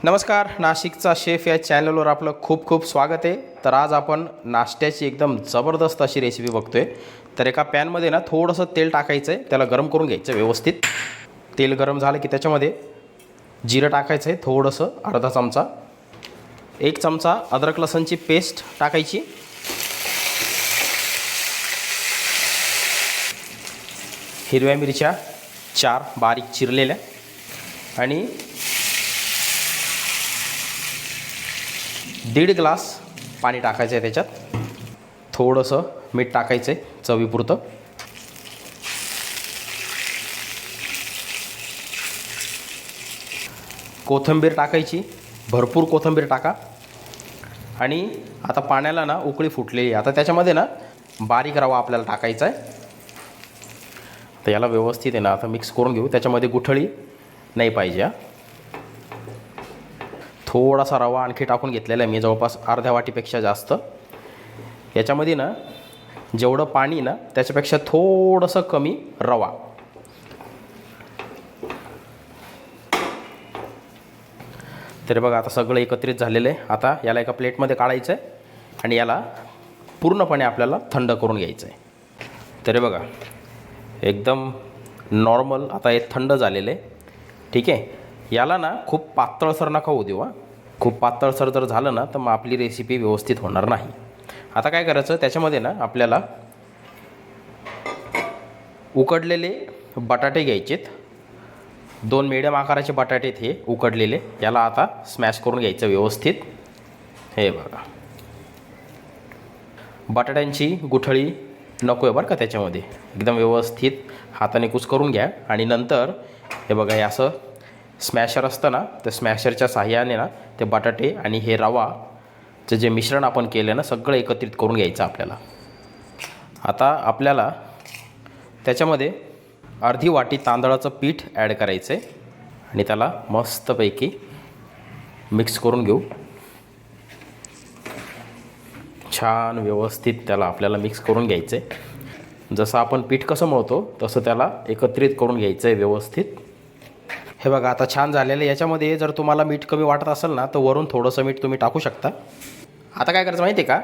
नमस्कार, नाशिकचा शेफ या चॅनलवर आपलं खूप खूप स्वागत आहे. तर आज आपण नाश्त्याची एकदम जबरदस्त अशी रेसिपी बघतोय. तर एका पॅनमध्ये ना थोडंसं तेल टाकायचं आहे, त्याला गरम करून घ्यायचं व्यवस्थित. तेल गरम झालं की त्याच्यामध्ये जिरं टाकायचं आहे थोडंसं, अर्धा चमचा. 1 चमचा अद्रक लसूणची पेस्ट टाकायची. हिरव्या मिरच्या 4 बारीक चिरलेल्या आणि 1.5 ग्लास पाणी टाकायचं आहे. त्याच्यात थोडंसं मीठ टाकायचं आहे चवीपुरतं. कोथिंबीर टाकायची, भरपूर कोथिंबीर टाका. आणि आता पाण्याला ना उकळी फुटलेली. आता त्याच्यामध्ये ना बारीक रवा आपल्याला टाकायचा आहे. तर याला व्यवस्थित आहे ना आता मिक्स करून घेऊ. त्याच्यामध्ये गुठळी नाही पाहिजे. थोडासा रवा आणखी टाकून घेतलेला आहे मी, जवळपास अर्ध्या वाटीपेक्षा जास्त. याच्यामध्ये ना जेवढं पाणी ना त्याच्यापेक्षा थोडंसं कमी रवा. तर बघा आता सगळं एकत्रित झालेलं आहे. आता याला एका प्लेटमध्ये काढायचं आहे आणि याला पूर्णपणे आपल्याला थंड करून घ्यायचं आहे. तर बघा एकदम नॉर्मल आता हे थंड झालेलं आहे. ठीक आहे. याला ना खूप पातळसर नका होऊ देऊ. खूप पातळसर जर झालं ना तर मग आपली रेसिपी व्यवस्थित होणार नाही. आता काय करायचं, त्याच्यामध्ये ना आपल्याला उकडलेले बटाटे घ्यायचेत. 2 मीडियम आकाराचे बटाटे आहेत हे उकडलेले. याला आता स्मॅश करून घ्यायचं व्यवस्थित. हे बघा बटाट्यांची गुठळी नको आहे बरं का त्याच्यामध्ये. एकदम व्यवस्थित हाताने कुस्करून घ्या आणि नंतर हे बघा हे असं स्मॅशर असतं ना, तर स्मॅशरच्या साहाय्याने ना ते बटाटे आणि हे रवाचं जे मिश्रण आपण केलं ना सगळं एकत्रित करून घ्यायचं आपल्याला. आता आपल्याला त्याच्यामध्ये अर्धी वाटी तांदळाचं पीठ ॲड करायचं आहे आणि त्याला मस्तपैकी मिक्स करून घेऊ. छान व्यवस्थित त्याला आपल्याला मिक्स करून घ्यायचं आहे. जसं आपण पीठ कसं मळतो तसं त्याला एकत्रित करून घ्यायचं आहे व्यवस्थित. हे बघा आता छान झालेलं आहे. याच्यामध्ये जर तुम्हाला मीठ कमी वाटत असेल ना तर वरून थोडंसं मीठ तुम्ही टाकू शकता. आता काय करायचं माहिती आहे का,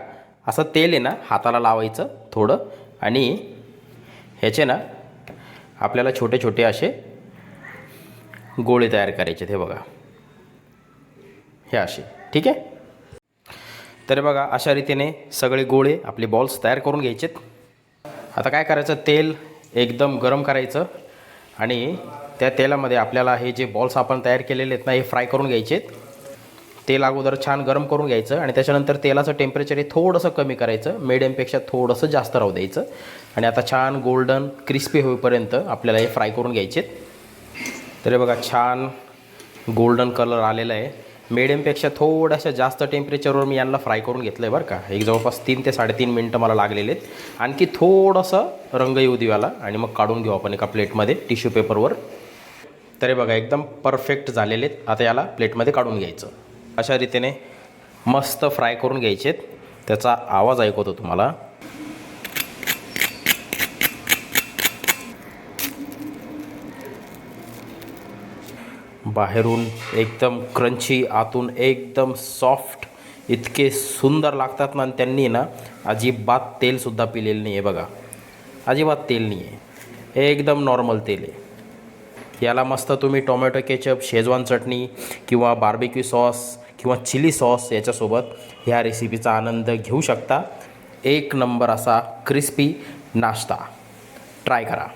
असं तेल आहे ना हाताला लावायचं थोडं आणि ह्याचे ना आपल्याला छोटे छोटे असे गोळे तयार करायचे. हे बघा हे असे. ठीक आहे. तर बघा अशा रीतीने सगळे गोळे आपले बॉल्स तयार करून घ्यायचेत. आता काय करायचं, तेल एकदम गरम करायचं आणि त्या तेलामध्ये आपल्याला हे जे बॉल्स आपण तयार केलेले आहेत ना हे फ्राय करून घ्यायचेत. तेल अगोदर छान गरम करून घ्यायचं आणि त्याच्यानंतर तेलाचं टेम्परेचर हे थोडंसं कमी करायचं, मिडियमपेक्षा थोडंसं जास्त राहू द्यायचं. आणि आता छान गोल्डन क्रिस्पी होईपर्यंत आपल्याला हे फ्राय करून घ्यायचेत. तर बघा छान गोल्डन कलर आलेला आहे. मिडियमपेक्षा थोड्याशा जास्त टेम्परेचरवर मी यांना फ्राय करून घेतलं आहे बरं का. एक जवळपास 3 ते 3.5 मिनटं मला लागलेले आहेत. आणखी थोडंसं रंग येऊ देऊ याला आणि मग काढून घेऊ आपण एका प्लेटमध्ये टिश्यू पेपरवर. तर बघा एकदम परफेक्ट झालेले आहेत. आता याला प्लेटमध्ये काढून घ्यायचं. अशा रीतीने मस्त फ्राय करून घ्यायचे आहेत. त्याचा आवाज ऐकवतो तुम्हाला. बाहेरून एकदम क्रंची, आतून एकदम सॉफ्ट, इतके सुंदर लागतात ना. आणि त्यांनी ना अजिबात तेलसुद्धा पिलेलं नाही आहे बघा. अजिबात तेल नाही आहे, एकदम नॉर्मल तेल आहे. याला मस्त तुम्ही टोमॅटो केचप, शेजवान चटणी किंवा बार्बेक्यू सॉस किंवा चिली सॉस याच्यासोबत ह्या रेसिपीचा आनंद घेऊ शकता. एक नंबर असा क्रिस्पी नाश्ता. ट्राय करा.